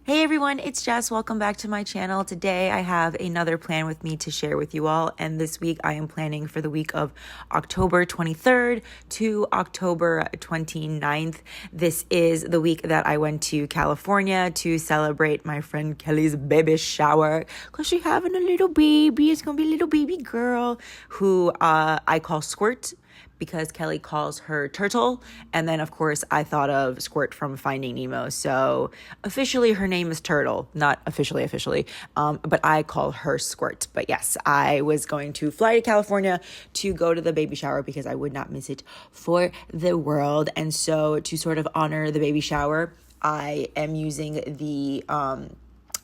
Hey everyone, it's Jess. Welcome back to my channel. Today I have another plan with me to share with you all. And this week I am planning for the week of October 23rd to October 29th. This is the week that I went to California to celebrate my friend Kelly's baby shower because she's having a little baby. It's going to be a little baby girl who I call Squirt, because Kelly calls her Turtle. And then, of course, I thought of Squirt from Finding Nemo. So officially her name is Turtle, not officially, but I call her Squirt. But yes, I was going to fly to California to go to the baby shower because I would not miss it for the world. And so to sort of honor the baby shower, I am using the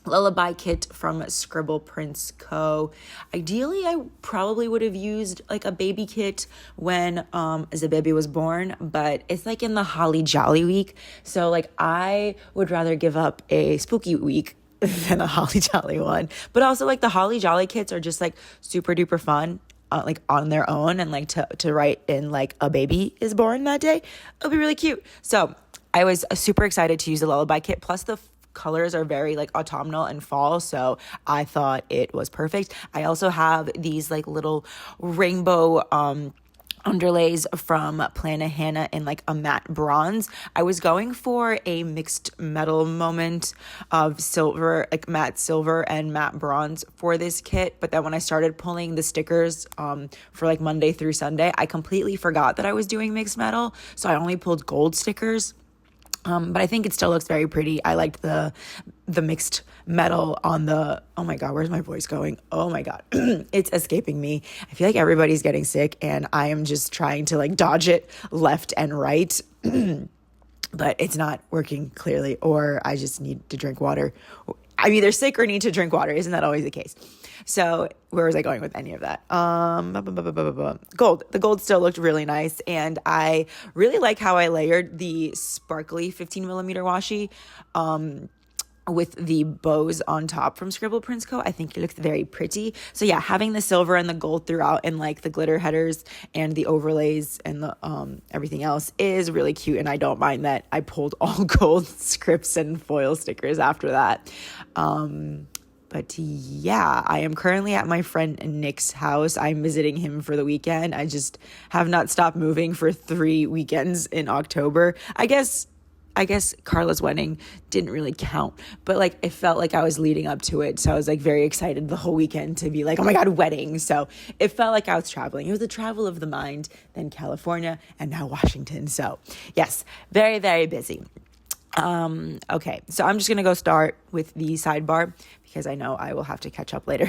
Lullaby kit from ScribblePrintsCo. Ideally, I probably would have used like a baby kit when as a baby was born, but it's like in the Holly Jolly week. So like I would rather give up a spooky week than a Holly Jolly one. But also like the Holly Jolly kits are just like super duper fun. Like on their own, and like to write in like a baby is born that day, it'll be really cute. So I was super excited to use the Lullaby kit. Plus the colors are very like autumnal and fall, so I thought it was perfect. I also have these like little rainbow underlays from Plannahannah in like a matte bronze. I was going for a mixed metal moment of silver, like matte silver and matte bronze for this kit. But then when I started pulling the stickers for like Monday through Sunday, I completely forgot that I was doing mixed metal. So I only pulled gold stickers. But I think it still looks very pretty. I liked the mixed metal on the, oh my God, where's my voice going? Oh my God, it's escaping me. I feel like everybody's getting sick and I am just trying to like dodge it left and right, but it's not working clearly, or I just need to drink water. I'm either sick or need to drink water. Isn't that always the case? So where was I going with any of that? Gold. The gold still looked really nice. And I really like how I layered the sparkly 15 millimeter washi with the bows on top from ScribblePrintsCo. I think it looks very pretty. So yeah, having the silver and the gold throughout and like the glitter headers and the overlays and the everything else is really cute. And I don't mind that I pulled all gold scripts and foil stickers after that. But yeah, I am currently at my friend Nick's house. I'm visiting him for the weekend. I just have not stopped moving for 3 weekends in October. I guess Carla's wedding didn't really count, but like it felt like I was leading up to it. So I was like very excited the whole weekend to be like, oh my God, wedding. So it felt like I was traveling. It was a travel of the mind, then California, and now Washington. So yes, very, very busy. Okay, so I'm just gonna go start with the sidebar because I know I will have to catch up later.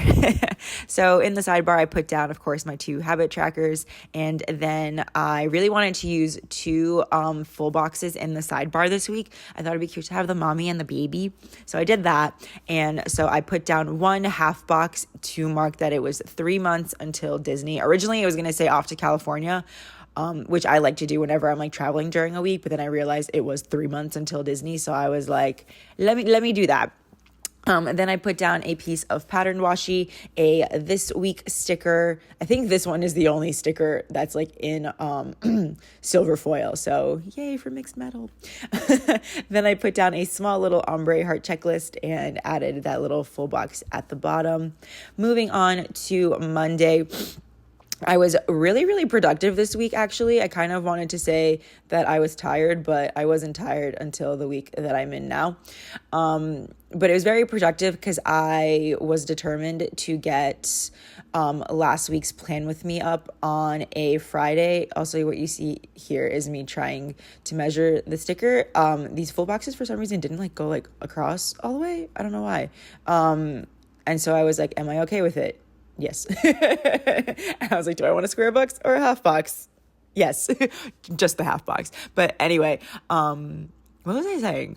So in the sidebar, I put down, of course, my 2 habit trackers, and then I really wanted to use 2 full boxes in the sidebar this week. I thought it'd be cute to have the mommy and the baby, so I did that. And so I put down 1 half box to mark that it was 3 months until Disney. Originally, it was gonna say off to California, which I like to do whenever I'm like traveling during a week, but then I realized it was 3 months until Disney. So I was like, let me do that. And then I put down a piece of patterned washi, a this week sticker. I think this one is the only sticker that's like in silver foil. So yay for mixed metal. Then I put down a small little ombre heart checklist and added that little full box at the bottom. Moving on to Monday. I was really, really productive this week, actually. I kind of wanted to say that I was tired, but I wasn't tired until the week that I'm in now. But it was very productive because I was determined to get last week's plan with me up on a Friday. Also, what you see here is me trying to measure the sticker. These full boxes, for some reason, didn't like go like across all the way. I don't know why. And so I was like, am I okay with it? Yes. And I was like, do I want a square box or a half box? Yes, just the half box. But anyway, what was I saying?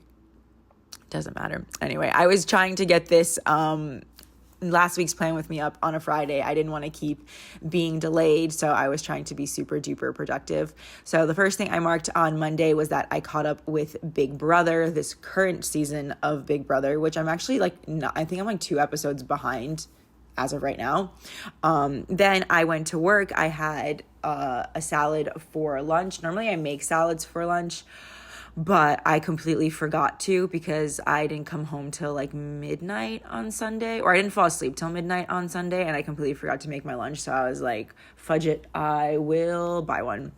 Doesn't matter. Anyway, I was trying to get this last week's plan with me up on a Friday. I didn't want to keep being delayed, so I was trying to be super duper productive. So the first thing I marked on Monday was that I caught up with Big Brother, this current season of Big Brother, which I'm actually like, I think I'm like 2 episodes behind as of right now. Then I went to work. I had a salad for lunch. Normally I make salads for lunch. but I completely forgot to because I didn't come home till like midnight on Sunday, or I didn't fall asleep till midnight on Sunday, and I completely forgot to make my lunch. So I was like, fudge it, I will buy one.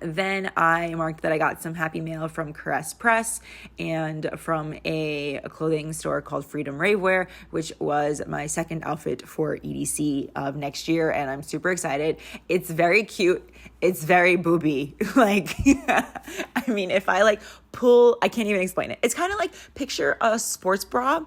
Then I marked that I got some happy mail from Caress Press and from a clothing store called Freedom Ravewear, which was my second outfit for EDC of next year. And I'm super excited. It's very cute. It's very booby. Like, I mean, if I like pull, I can't even explain it. It's kind of like picture a sports bra,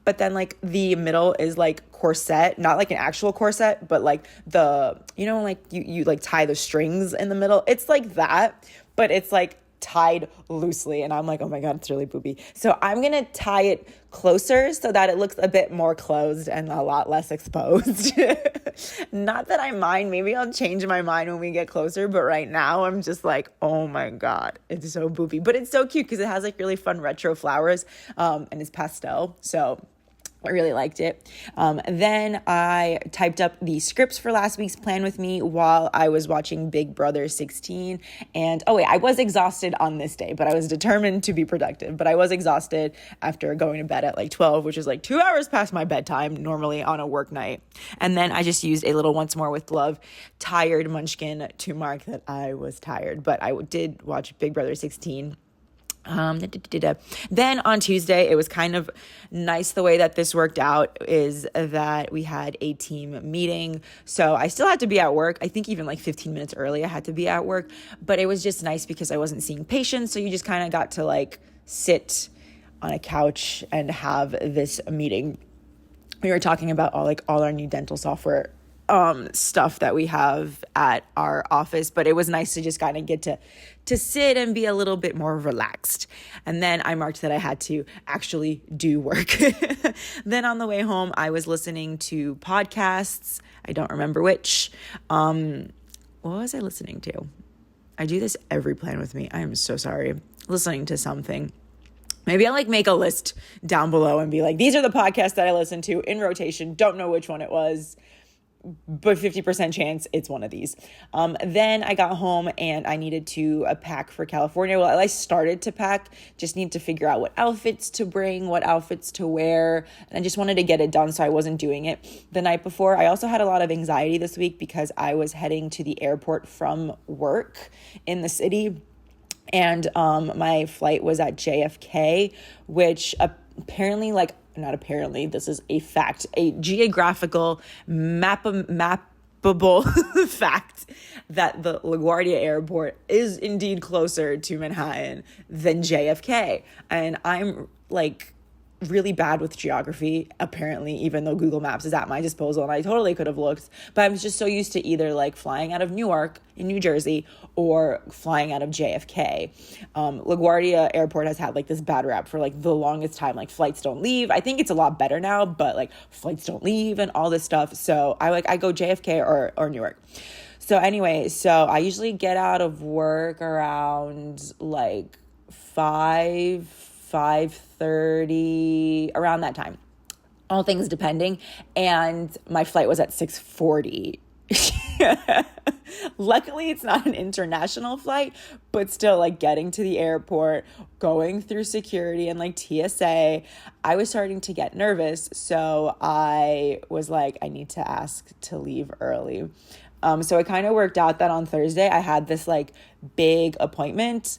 but then like the middle is like corset, not like an actual corset, but like the, you know, like you like tie the strings in the middle. It's like that, but it's like tied loosely. And I'm like, oh my God, it's really booby. So I'm going to tie it closer so that it looks a bit more closed and a lot less exposed. Not that I mind. Maybe I'll change my mind when we get closer. But right now I'm just like, oh my God, it's so booby. But it's so cute because it has like really fun retro flowers and it's pastel. So I really liked it. Then I typed up the scripts for last week's plan with me while I was watching Big Brother 16. And I was exhausted on this day, but I was determined to be productive. But I was exhausted after going to bed at like 12, which is like 2 hours past my bedtime normally on a work night. And then I just used a little Once More with Love tired munchkin to mark that I was tired. But I did watch Big Brother 16. Then on Tuesday, it was kind of nice the way that this worked out is that we had a team meeting. So I still had to be at work. I think even like 15 minutes early, I had to be at work, but it was just nice because I wasn't seeing patients. So you just kind of got to like sit on a couch and have this meeting. We were talking about all our new dental software stuff that we have at our office, but it was nice to just kind of get to sit and be a little bit more relaxed. And then I marked that I had to actually do work. Then on the way home, I was listening to podcasts. I don't remember which. What was I listening to? I do this every plan with me. I am so sorry. Listening to something. Maybe I'll like make a list down below and be like, these are the podcasts that I listen to in rotation. Don't know which one it was, but 50% chance it's one of these. Then I got home and I needed to pack for California. Well, I started to pack, just need to figure out what outfits to bring, what outfits to wear. And I just wanted to get it done, so I wasn't doing it the night before. I also had a lot of anxiety this week because I was heading to the airport from work in the city. And my flight was at JFK, which apparently not apparently, this is a fact, a geographical mappable fact that the LaGuardia Airport is indeed closer to Manhattan than JFK. And I'm like really bad with geography, apparently, even though Google Maps is at my disposal and I totally could have looked, but I'm just so used to either like flying out of Newark in New Jersey or flying out of JFK. LaGuardia Airport has had like this bad rap for like the longest time, like flights don't leave. I think it's a lot better now, but like flights don't leave and all this stuff. So I go JFK or Newark. So anyway, so I usually get out of work around like 5:30, around that time, all things depending. And my flight was at 6:40. Luckily, it's not an international flight, but still, like getting to the airport, going through security and like TSA, I was starting to get nervous. So I was like, I need to ask to leave early. So it kind of worked out that on Thursday I had this like big appointment,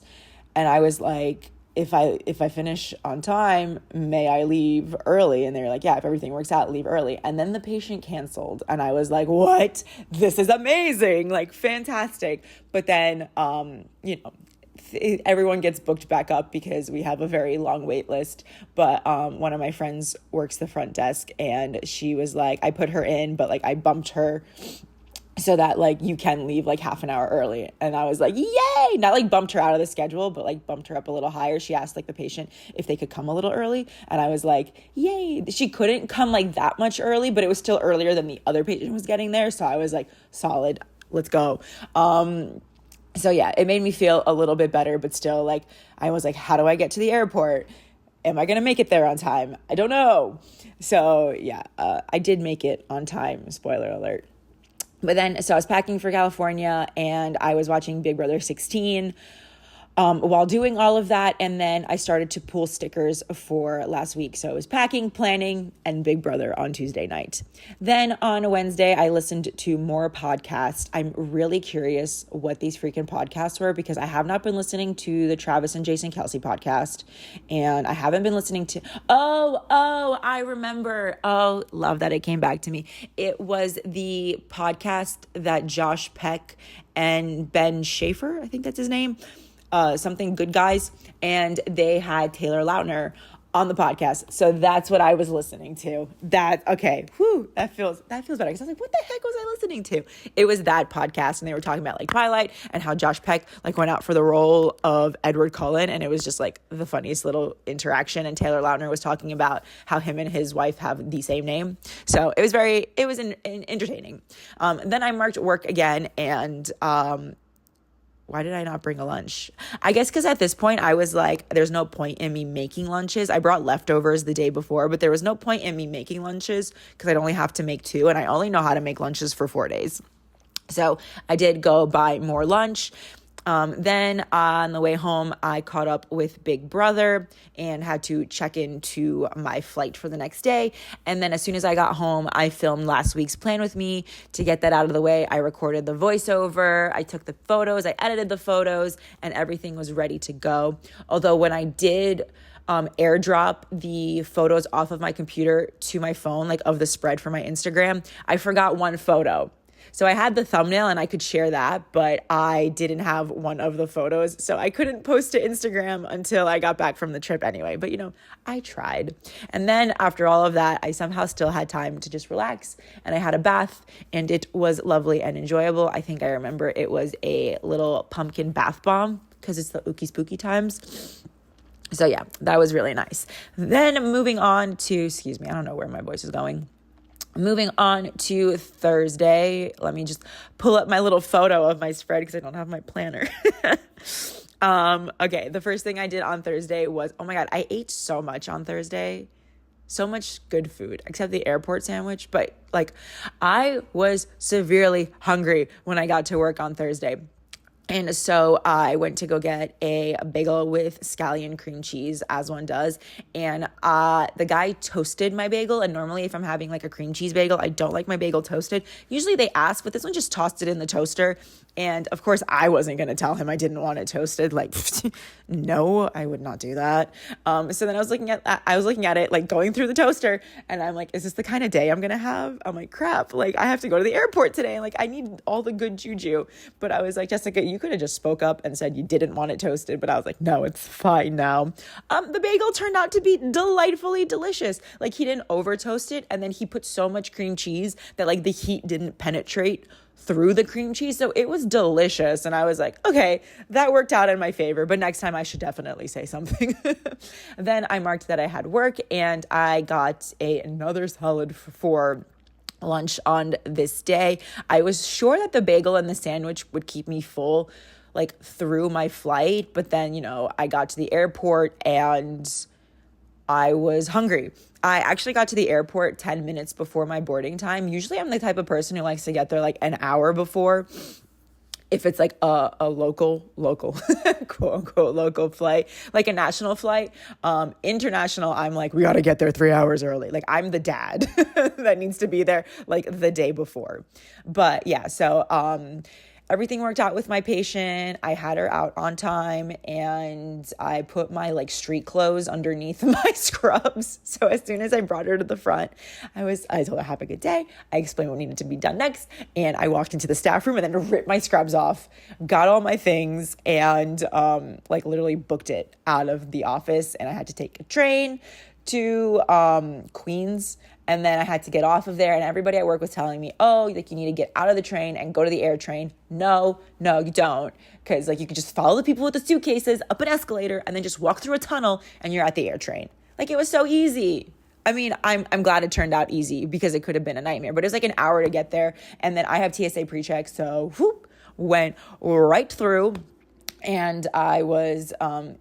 and I was like, if I finish on time, may I leave early? And they were like, yeah, if everything works out, leave early. And then the patient canceled. And I was like, what? This is amazing. Like, fantastic. But then, everyone gets booked back up because we have a very long wait list. But one of my friends works the front desk, and she was like, I put her in, but like I bumped her so that like you can leave like half an hour early. And I was like, yay! Not like bumped her out of the schedule, but like bumped her up a little higher. She asked like the patient if they could come a little early. And I was like, yay. She couldn't come like that much early, but it was still earlier than the other patient was getting there. So I was like, solid, let's go. So yeah, it made me feel a little bit better, but still like, I was like, how do I get to the airport? Am I going to make it there on time? I don't know. So yeah, I did make it on time. Spoiler alert. But then, so I was packing for California and I was watching Big Brother 16. while doing all of that. And then I started to pull stickers for last week. So it was packing, planning, and Big Brother on Tuesday night. Then on Wednesday, I listened to more podcasts. I'm really curious what these freaking podcasts were because I have not been listening to the Travis and Jason Kelce podcast. And I haven't been listening to, I remember. Oh, love that it came back to me. It was the podcast that Josh Peck and Ben Schaefer, I think that's his name, something Good Guys, and they had Taylor Lautner on the podcast. So that's what I was listening to. That feels better. Because I was like, what the heck was I listening to? It was that podcast, and they were talking about like Twilight and how Josh Peck like went out for the role of Edward Cullen, and it was just like the funniest little interaction. And Taylor Lautner was talking about how him and his wife have the same name. So it was entertaining. Then I marked work again, and why did I not bring a lunch? I guess because at this point I was like, there's no point in me making lunches. I brought leftovers the day before, but there was no point in me making lunches because I'd only have to make 2, and I only know how to make lunches for 4 days. So I did go buy more lunch. Then on the way home, I caught up with Big Brother and had to check into my flight for the next day. And then as soon as I got home, I filmed last week's plan with me. To get that out of the way, I recorded the voiceover, I took the photos, I edited the photos, and everything was ready to go. Although when I did airdrop the photos off of my computer to my phone, like of the spread for my Instagram, I forgot one photo. So I had the thumbnail and I could share that, but I didn't have one of the photos. So I couldn't post to Instagram until I got back from the trip anyway. But, I tried. And then after all of that, I somehow still had time to just relax. And I had a bath and it was lovely and enjoyable. I think I remember it was a little pumpkin bath bomb because it's the ookie spooky times. So yeah, that was really nice. Then moving on to, I don't know where my voice is going. Moving on to Thursday, let me just pull up my little photo of my spread because I don't have my planner. Okay, the first thing I did on Thursday was, oh my God, I ate so much on Thursday. So much good food, except the airport sandwich. But I was severely hungry when I got to work on Thursday. And so I went to go get a bagel with scallion cream cheese, as one does. And the guy toasted my bagel. And normally if I'm having a cream cheese bagel, I don't like my bagel toasted. Usually they ask, but this one just tossed it in the toaster. And of course I wasn't going to tell him I didn't want it toasted. No, I would not do that. So then I was looking at it, going through the toaster, and I'm like, is this the kind of day I'm going to have? I'm like, crap, I have to go to the airport today. I need all the good juju. But I was like, Jessica, you could have just spoke up and said you didn't want it toasted. But I was like, no, it's fine now. The bagel turned out to be delightfully delicious. He didn't over toast it. And then he put so much cream cheese that the heat didn't penetrate through the cream cheese. So it was delicious. And I was like, okay, that worked out in my favor, but next time I should definitely say something. Then I marked that I had work and I got another salad for lunch on this day. I was sure that the bagel and the sandwich would keep me full through my flight, but then, I got to the airport and I was hungry. I actually got to the airport 10 minutes before my boarding time. Usually I'm the type of person who likes to get there an hour before. If it's a local, quote unquote, local flight, a national flight. International, I'm we got to get there 3 hours early. I'm the dad that needs to be there the day before. But yeah, so everything worked out with my patient. I had her out on time and I put my street clothes underneath my scrubs. So as soon as I brought her to the front, I told her, have a good day. I explained what needed to be done next. And I walked into the staff room and then ripped my scrubs off, got all my things, and literally booked it out of the office. And I had to take a train to Queens. And then I had to get off of there, and everybody at work was telling me, oh, you need to get out of the train and go to the air train. No, you don't. Because you could just follow the people with the suitcases up an escalator and then just walk through a tunnel and you're at the air train. It was so easy. I mean, I'm glad it turned out easy because it could have been a nightmare, but it was an hour to get there. And then I have TSA pre-check, so went right through. And I was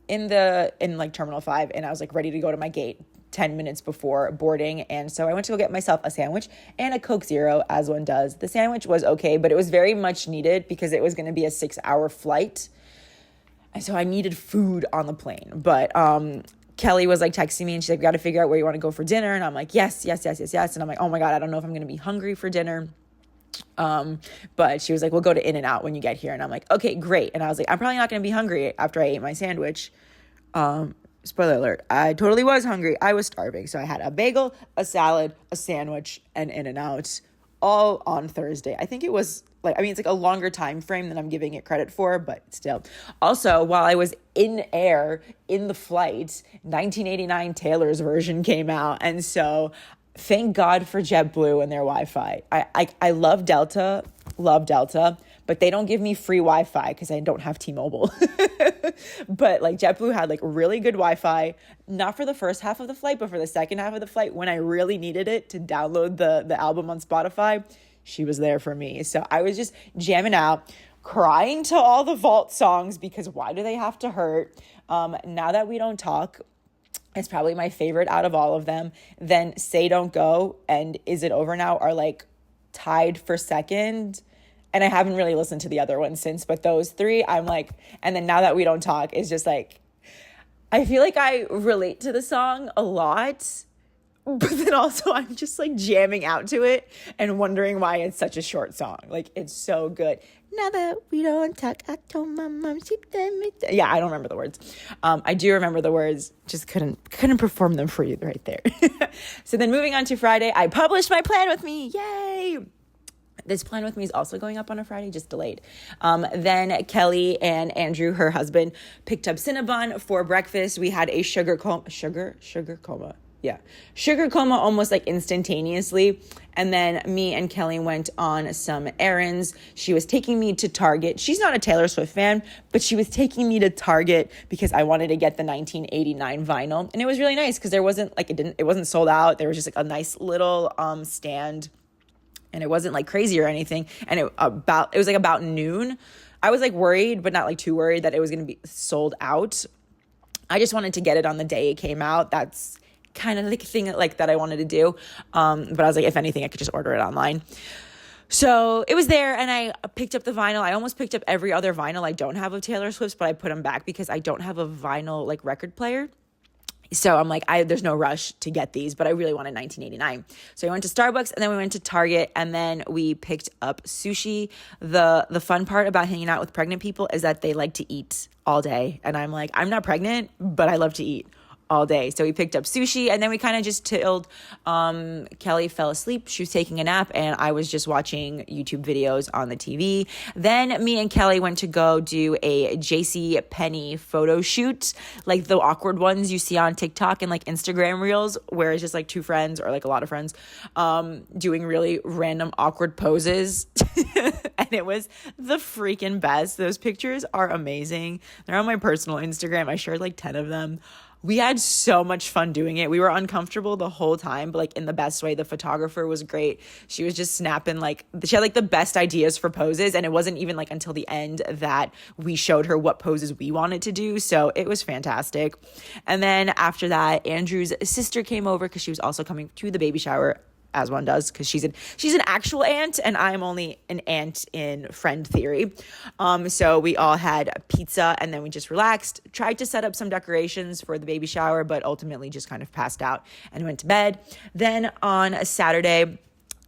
in Terminal 5, and I was ready to go to my gate 10 minutes before boarding. And so I went to go get myself a sandwich and a Coke Zero, as one does. The sandwich was okay, but it was very much needed because it was going to be a 6-hour flight. so I needed food on the plane. But Kelly was like texting me and she's like, we got to figure out where you want to go for dinner. And I'm like, yes. And I'm like, oh my God, I don't know if I'm going to be hungry for dinner. But she was like, we'll go to In-N-Out when you get here. And I'm like, okay, great. And I was like, I'm probably not going to be hungry after I ate my sandwich. Spoiler alert, I totally was hungry. I was starving. So I had a bagel, a salad, a sandwich, and In-N-Out all on Thursday. I think it was like, I mean, it's like a longer time frame than I'm giving it credit for, but still. Also, while I was in air in the flight, 1989 Taylor's version came out. And so thank God for JetBlue and their Wi-Fi. I love Delta, but they don't give me free Wi-Fi because I don't have T-Mobile. But like JetBlue had like really good Wi-Fi, not for the first half of the flight, but for the second half of the flight when I really needed it to download the album on Spotify, she was there for me. So I was just jamming out, crying to all the Vault songs because why do they have to hurt? Now That We Don't Talk is probably my favorite out of all of them. Then Say Don't Go and Is It Over Now are like tied for second. And I haven't really listened to the other ones since, but those three, I'm like, and then Now That We Don't Talk is just like, I feel like I relate to the song a lot, but then also I'm just like jamming out to it and wondering why it's such a short song. Like, it's so good. Now that we don't talk, I told my mom she did me. Yeah, I don't remember the words. I do remember the words, just couldn't perform them for you right there. So then moving on to Friday, I published my plan with me. Yay! This plan with me is also going up on a Friday, just delayed. Then Kelly and Andrew, her husband, picked up Cinnabon for breakfast. We had a sugar coma. Yeah. Sugar coma almost like instantaneously. And then me and Kelly went on some errands. She was taking me to Target. She's not a Taylor Swift fan, but she was taking me to Target because I wanted to get the 1989 vinyl. And it was really nice because there wasn't like, it wasn't sold out. There was just like a nice little stand. And it wasn't like crazy or anything. And it was like about noon. I was like worried, but not like too worried that it was going to be sold out. I just wanted to get it on the day it came out. That's kind of like a thing like that I wanted to do. But I was like, if anything, I could just order it online. So it was there and I picked up the vinyl. I almost picked up every other vinyl I don't have of Taylor Swift's, but I put them back because I don't have a vinyl like record player. So I'm like, there's no rush to get these, but I really wanted 1989. So I went to Starbucks and then we went to Target and then we picked up sushi. The fun part about hanging out with pregnant people is that they like to eat all day. And I'm like, I'm not pregnant, but I love to eat all day. So we picked up sushi and then we kind of just chilled. Kelly fell asleep. She was taking a nap and I was just watching YouTube videos on the TV. Then me and Kelly went to go do a JC Penney photo shoot, like the awkward ones you see on TikTok and like Instagram reels where it's just like two friends or like a lot of friends doing really random awkward poses. And it was the freaking best. Those pictures are amazing. They're on my personal Instagram. I shared like 10 of them. We had so much fun doing it. We were uncomfortable the whole time, but like in the best way. The photographer was great. She was just snapping she had like the best ideas for poses. And it wasn't even like until the end that we showed her what poses we wanted to do. So it was fantastic. And then after that, Andrew's sister came over because she was also coming to the baby shower, as one does, because she's an actual aunt and I'm only an aunt in friend theory. So we all had pizza and then we just relaxed, tried to set up some decorations for the baby shower, but ultimately just kind of passed out and went to bed. Then on a Saturday,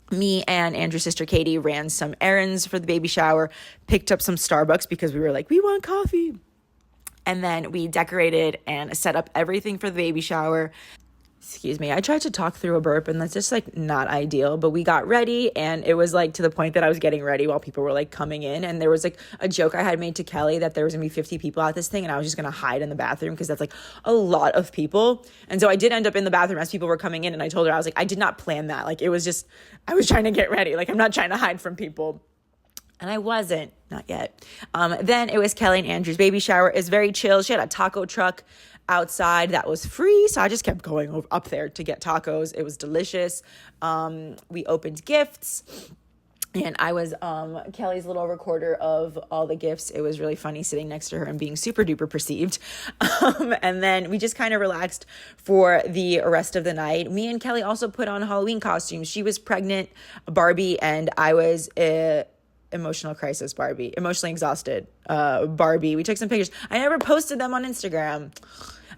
me and Andrew's sister Katie ran some errands for the baby shower, picked up some Starbucks because we were like, we want coffee. And then we decorated and set up everything for the baby shower. Excuse me, I tried to talk through a burp and that's just like not ideal, but we got ready and it was like to the point that I was getting ready while people were like coming in. And there was like a joke I had made to Kelly that there was gonna be 50 people at this thing and I was just gonna hide in the bathroom because that's like a lot of people. And so I did end up in the bathroom as people were coming in and I told her, I was like, I did not plan that. Like it was just, I was trying to get ready. Like I'm not trying to hide from people. And I wasn't, not yet. Then it was Kelly and Andrew's baby shower. It's very chill. She had a taco truck outside that was free. So I just kept going up there to get tacos. It was delicious. We opened gifts and I was Kelly's little recorder of all the gifts. It was really funny sitting next to her and being super duper perceived. And then we just kind of relaxed for the rest of the night. Me and Kelly also put on Halloween costumes. She was pregnant Barbie and I was emotional crisis Barbie, emotionally exhausted Barbie. We took some pictures. I never posted them on Instagram.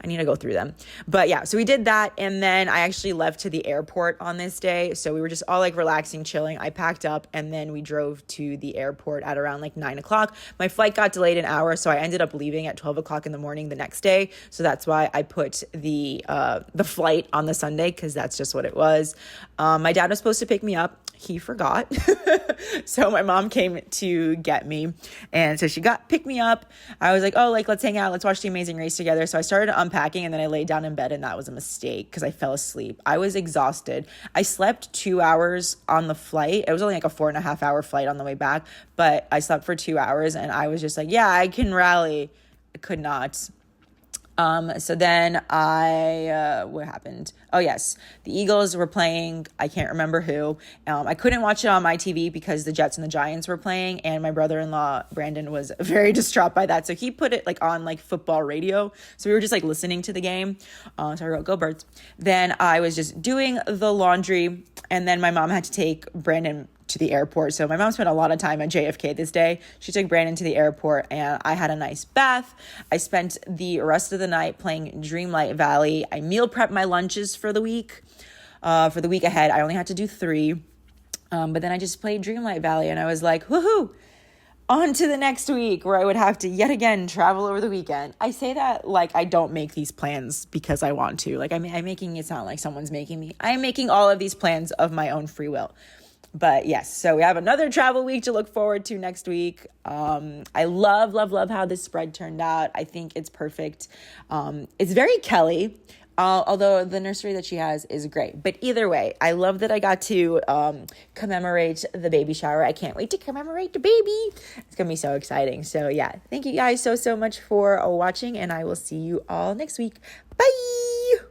I need to go through them. But yeah, so we did that. And then I actually left to the airport on this day. So we were just all like relaxing, chilling. I packed up and then we drove to the airport at around like 9 o'clock. My flight got delayed an hour. So I ended up leaving at 12 o'clock in the morning the next day. So that's why I put the flight on the Sunday, because that's just what it was. My dad was supposed to pick me up. He forgot. So my mom came to get me. And so she picked me up. I was like, oh, like, let's hang out. Let's watch The Amazing Race together. So I started unpacking and then I laid down in bed, and that was a mistake because I fell asleep. I was exhausted. I slept 2 hours on the flight. It was only like a 4.5 hour flight on the way back, but I slept for 2 hours and I was just like, yeah, I can rally. I could not. So then what happened? Oh yes, the Eagles were playing. I can't remember who. I couldn't watch it on my TV because the Jets and the Giants were playing, and my brother-in-law, Brandon, was very distraught by that. So he put it like on like football radio. So we were just like listening to the game. So I wrote, "Go Birds." Then I was just doing the laundry, and then my mom had to take Brandon to the airport. So my mom spent a lot of time at JFK this day. She took Brandon to the airport and I had a nice bath. I spent the rest of the night playing Dreamlight Valley. I meal prepped my lunches for the week. For the week ahead, I only had to do 3. But then I just played Dreamlight Valley and I was like, woohoo, on to the next week where I would have to yet again travel over the weekend. I say that like I don't make these plans because I want to. Like I'm making it sound like someone's making me. I'm making all of these plans of my own free will. But yes, so we have another travel week to look forward to next week. I love how this spread turned out. I think it's perfect. It's very Kelly, although the nursery that she has is great. But either way, I love that I got to commemorate the baby shower. I can't wait to commemorate the baby. It's going to be so exciting. So yeah, thank you guys so much for watching, and I will see you all next week. Bye!